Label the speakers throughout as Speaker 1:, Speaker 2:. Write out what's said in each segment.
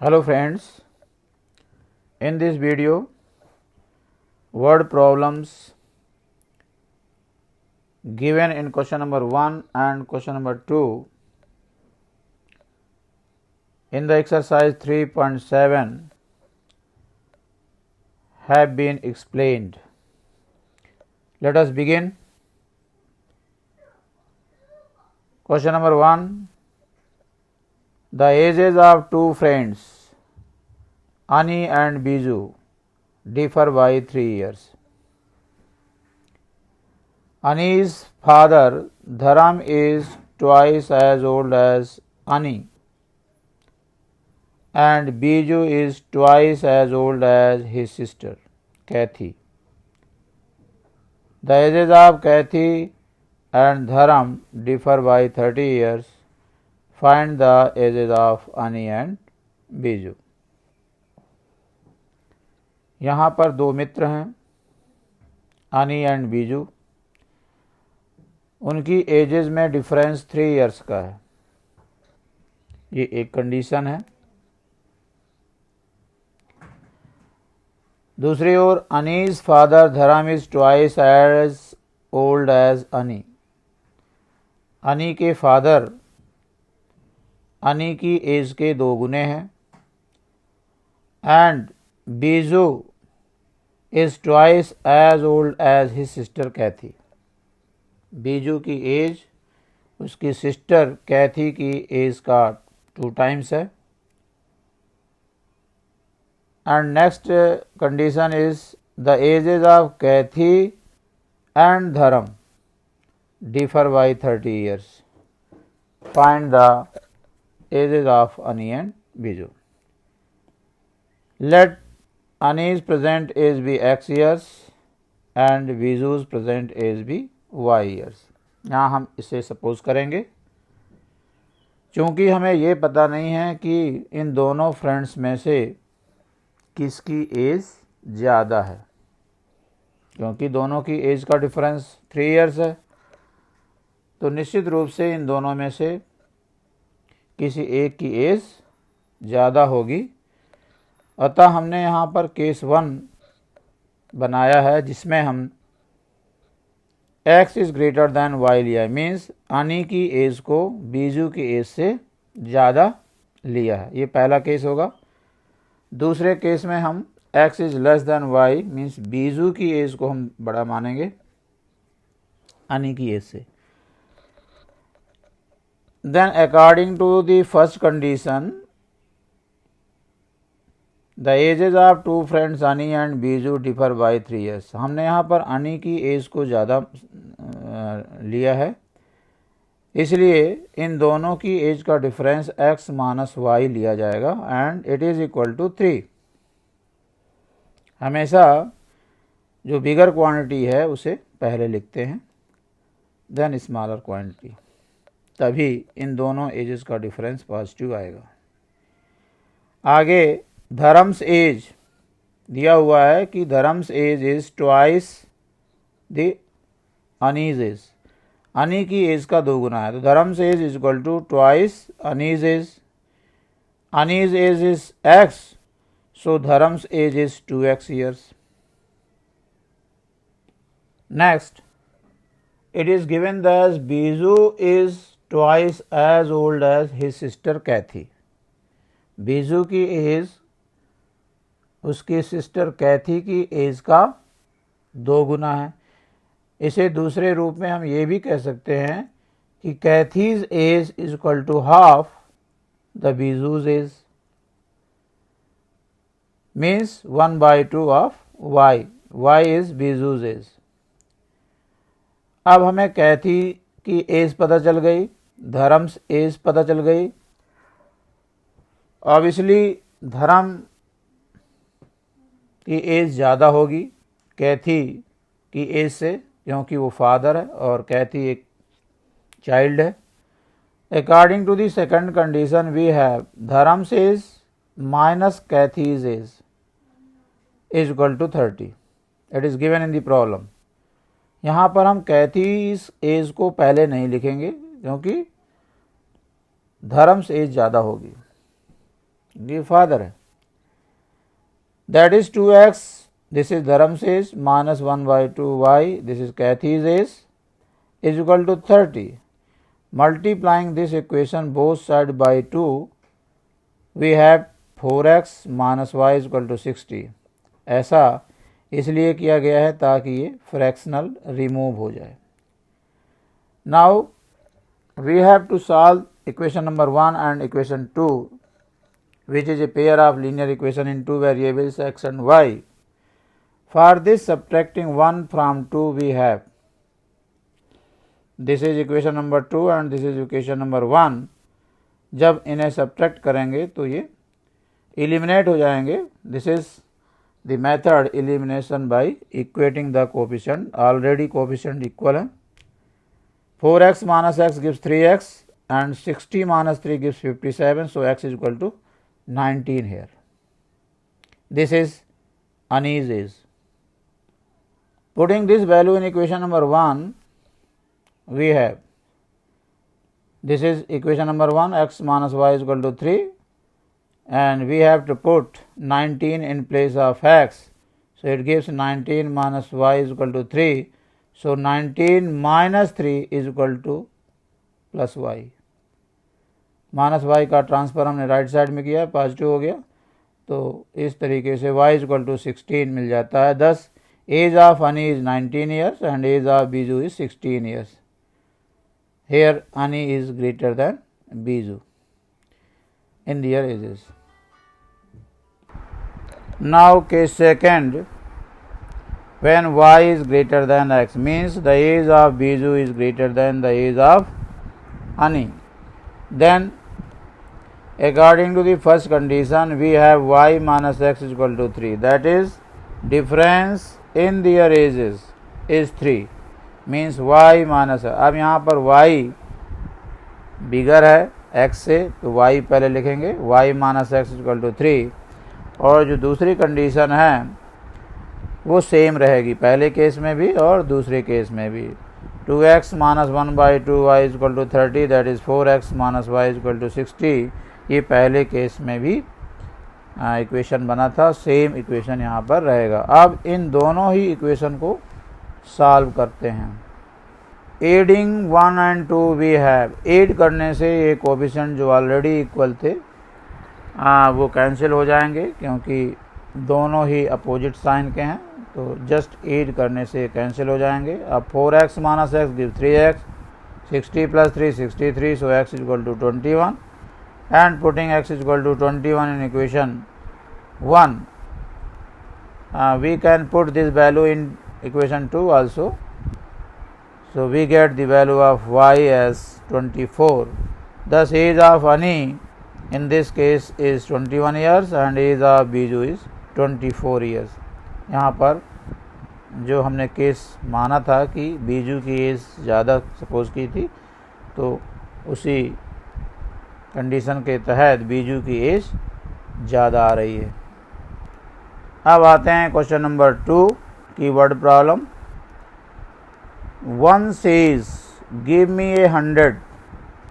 Speaker 1: Hello friends, in this video word problems given in question number 1 and question number 2 in the exercise 3.7 have been explained. Let us begin. Question number 1. The ages of two friends, Ani and Biju, differ by 3 years. Ani's father Dharam is twice as old as Ani and Biju is twice as old as his sister Kathy. The ages of Kathy and Dharam differ by 30 years. Find the ages of Ani and Biju. यहाँ पर दो मित्र हैं, Ani and Biju. उनकी edges में difference 3 years का है. ये एक कंडीशन है. दूसरी ओर Annie's father Dharam is twice as old as Annie. Annie के फादर अनी की एज के 2 गुने हैं. And Biju is twice as old as his sister Cathy. Biju की एज उसकी सिस्टर कैथी की एज का 2 टाइम्स है. And next condition is the ages of Kathy and Dharam differ by 30 years. Find the ages of Ani and Biju. Let Ani's present age be X years and Biju's present age be Y years. यहाँ हम इसे suppose करेंगे. चूँकि हमें ये पता नहीं है कि इन दोनों फ्रेंड्स में से किसकी एज ज़्यादा है, क्योंकि दोनों की एज का डिफरेंस 3 इयर्स है, तो निश्चित रूप से इन दोनों में से किसी एक की एज ज़्यादा होगी. अतः हमने यहाँ पर केस 1 बनाया है जिसमें हम x is greater than y लिया है. मीन्स अनी की एज को बीजू की एज से ज़्यादा लिया है. ये पहला केस होगा. दूसरे केस में हम x is less than y means Biju की एज को हम बड़ा मानेंगे अनी की एज से. Then according to the first condition the ages of two friends Annie and Biju differ by 3 years. हमने यहाँ पर अनी की एज को ज़्यादा लिया है, इसलिए इन दोनों की एज का डिफरेंस x माइनस वाई लिया जाएगा and it is equal to 3. हमेशा जो बिगर क्वांटिटी है उसे पहले लिखते हैं देन स्मॉलर क्वांटिटी, तभी इन दोनों एजेस का डिफरेंस पॉजिटिव आएगा. आगे धरम्स एज दिया हुआ है कि Dharam's as is twice the Annie's age. Annie की एज का 2 गुना है, तो Dharam's as is equal to twice Annie's age. Annie's age is x, so धरम्स एज इज 2x years. Next, it is given that Biju is twice as old as his sister Kathy. Biju की age उसकी sister कैथी की age का 2 गुना है. इसे दूसरे रूप में हम ये भी कह सकते हैं कि Cathy's age is equal to half the Biju's age. Means 1/2 of y. y is Biju's age. अब हमें कैथी की एज पता चल गई, धरम्स एज पता चल गई. ऑब्वियसली धरम की एज ज़्यादा होगी कैथी की एज से, क्योंकि वो फादर है और कैथी एक चाइल्ड है. According to the second condition we have Dharam's age minus Cathy's age is equal to 30. It is given in the problem. यहाँ पर हम कैथीज एज को पहले नहीं लिखेंगे क्योंकि धरम्स एज ज़्यादा होगी. ये फादर है. That is 2x, this is Dharam's age, minus 1/2y, this is Kathy's age, is equal to 30. Multiplying this equation both sides by 2, we have 4x minus y is equal to 60. ऐसा इसलिए किया गया है ताकि ये fractional remove हो जाए. Now we have to solve equation number 1 and equation 2, which is a pair of linear equation in two variables x and y. For this, subtracting 1 from 2, we have, this is equation number 2 and this is equation number 1. जब इन्हें subtract करेंगे तो ये eliminate हो जाएंगे. This is the method elimination by equating the coefficient. Already coefficient equal है. 4x minus x gives 3x and 60 minus 3 gives 57. So x is equal to 19 here. This is Ani's age. Putting this value in equation number 1, we have, this is equation number 1, x minus y is equal to 3, and we have to put 19 in place of x. So it gives 19 minus y is equal to 3. So 19 minus 3 is equal to plus y. Minus y का transfer हमने right side में किया, positive हो गया, तो इस तरीके से y is equal to 16 मिल जाता है. Thus age of Ani is 19 years and age of Biju is 16 years. Here Ani is greater than Biju in their ages. Now case second, when y is greater than x, means the age of Biju is greater than the age of Ani. Then according to the first condition, we have y minus x is equal to 3. That is, difference in their ages is 3. Means y minus, अब यहाँ पर y बिगर है x से, तो y पहले लिखेंगे, y minus x equal to 3. और जो दूसरी कंडीशन है वो सेम रहेगी पहले केस में भी और दूसरे केस में भी. 2x minus 1/2y is equal to 30, that is 4x minus y is equal to 60. ये पहले केस में भी इक्वेशन बना था, सेम इक्वेशन यहाँ पर रहेगा. अब इन दोनों ही इक्वेशन को सॉल्व करते हैं. Adding 1 and 2 we have, add करने से ये कोफिशिएंट जो ऑलरेडी इक्वल थे वो कैंसिल हो जाएंगे क्योंकि दोनों ही अपोजिट साइन के हैं, तो जस्ट एड करने से कैंसिल हो जाएंगे. अब 4x minus x give 3x, 60 plus 3 63, so x is equal to 21. And putting x is equal to 21 in equation 1, we can put this value in equation 2 also. So we get the value of y as 24. Thus age of Ani in this case is 21 years and age of Biju is 24 years. यहाँ पर जो हमने case माना था कि बीजू की as ज़्यादा suppose की थी, तो उसी कंडीशन के तहत बीजू की एज ज़्यादा आ रही है. अब आते हैं क्वेश्चन नंबर 2 की word problem. One says, give me 100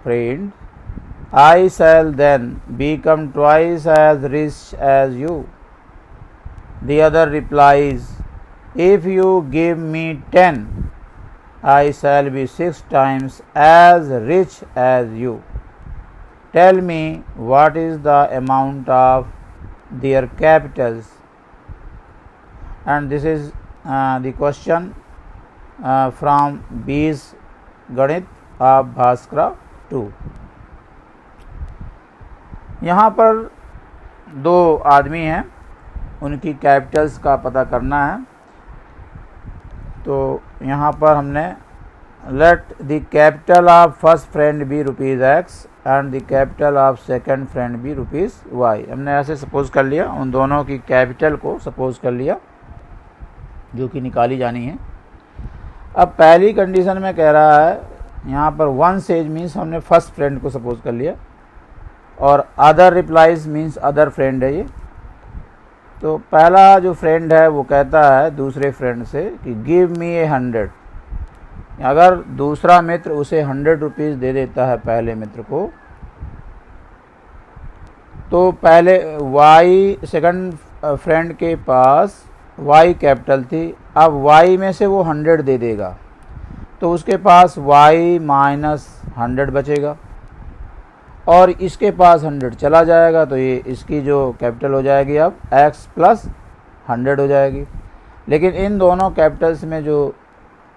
Speaker 1: friends, I shall then become twice as rich as you. The other replies, if you give me 10, I shall be 6 times as rich as you. Tell me what is the amount of their capitals. And this is the question from B's गणित of Bhaskara 2. यहाँ पर दो आदमी हैं, उनकी Capitals का पता करना है. तो यहाँ पर हमने let the capital of first friend be ₹x and the capital of second friend be ₹y. हमने ऐसे सपोज कर लिया, उन दोनों की कैपिटल को सपोज कर लिया जो कि निकाली जानी है. अब पहली कंडीशन में कह रहा है यहाँ पर वन सेज मीन्स हमने फर्स्ट फ्रेंड को सपोज कर लिया और other replies means other friend है ये. तो पहला जो फ्रेंड है वो कहता है दूसरे फ्रेंड से कि गिव मी 100. अगर दूसरा मित्र उसे 100 रुपीज़ दे देता है पहले मित्र को, तो पहले y सेकंड फ्रेंड के पास y कैपिटल थी, अब y में से वो 100 दे देगा तो उसके पास y माइनस 100 बचेगा और इसके पास 100 चला जाएगा तो ये इसकी जो कैपिटल हो जाएगी अब x प्लस 100 हो जाएगी। लेकिन इन दोनों कैपिटल्स में जो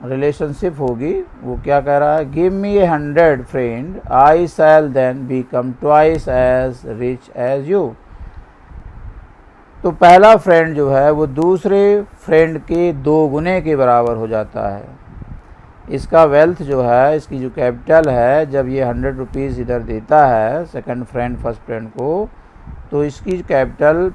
Speaker 1: रिलेशनशिप होगी वो क्या कह रहा है, give me 100 friend I shall then become twice as rich as you. तो पहला फ्रेंड जो है वो दूसरे फ्रेंड के 2 गुने के बराबर हो जाता है। इसका वेल्थ जो है, इसकी जो कैपिटल है, जब ये 100 रुपीज़ इधर देता है सेकंड फ्रेंड फर्स्ट फ्रेंड को, तो इसकी कैपिटल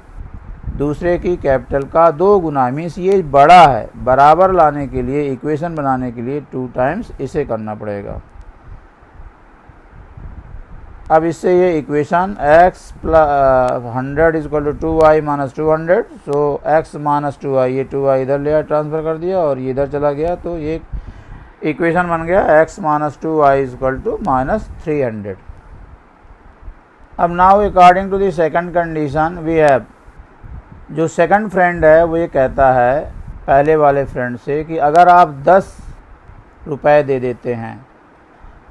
Speaker 1: दूसरे की कैपिटल का 2 गुना, मीन्स ये बड़ा है। बराबर लाने के लिए, इक्वेशन बनाने के लिए 2 टाइम्स इसे करना पड़ेगा। अब इससे ये equation x plus 100 equal to 2y minus 200, so x minus 2y, ये 2y इधर ले ट्रांसफ़र कर दिया और ये इधर चला गया, तो ये इक्वेशन बन गया x minus 2y equal to minus 300। अब now according to the second condition we have, जो सेकंड फ्रेंड है वो ये कहता है पहले वाले फ्रेंड से कि अगर आप 10 रुपए दे देते हैं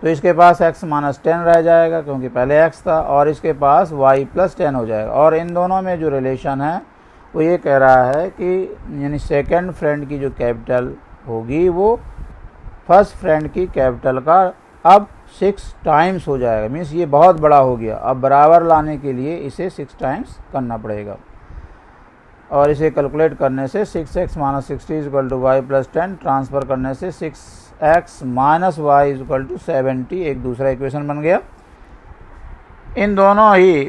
Speaker 1: तो इसके पास x माइनस 10 रह जाएगा क्योंकि पहले x था, और इसके पास y प्लस 10 हो जाएगा। और इन दोनों में जो रिलेशन है वो ये कह रहा है कि यानी सेकंड फ्रेंड की जो कैपिटल होगी वो फर्स्ट फ्रेंड की कैपिटल का अब 6 टाइम्स हो जाएगा, मीन्स ये बहुत बड़ा हो गया। अब बराबर लाने के लिए इसे 6 टाइम्स करना पड़ेगा और इसे कैलकुलेट करने से 6x minus 60 equal to y plus 10, transfer करने से 6x minus Y equal to 70 एक दूसरा इक्वेशन बन गया। इन दोनों ही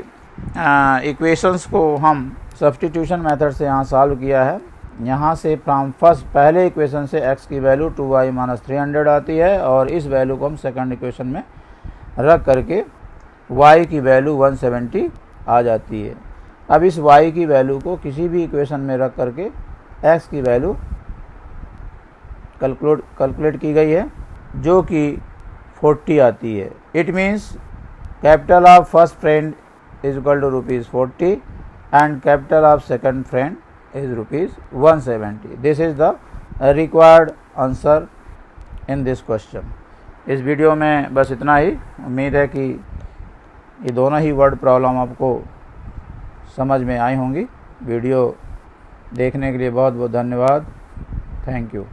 Speaker 1: इक्वेशंस को हम सब्स्टिट्यूशन मेथड से यहाँ सॉल्व किया है। यहाँ से फ्रॉम फर्स्ट पहले इक्वेशन से x की वैल्यू 2y माइनस 300 आती है और इस वैल्यू को हम सेकंड इक्वेशन में रख करके y की वैल्यू 170 आ जाती है। अब इस y की वैल्यू को किसी भी इक्वेशन में रख करके x की वैल्यू कैलकुलेट की गई है जो कि 40 आती है। It means capital of first friend is equal to ₹40 and capital of second friend is ₹170. This is the required answer in this question. इस वीडियो में बस इतना ही। उम्मीद है कि ये दोनों ही वर्ड प्रॉब्लम आपको समझ में आई होंगी। वीडियो देखने के लिए बहुत बहुत धन्यवाद। Thank you.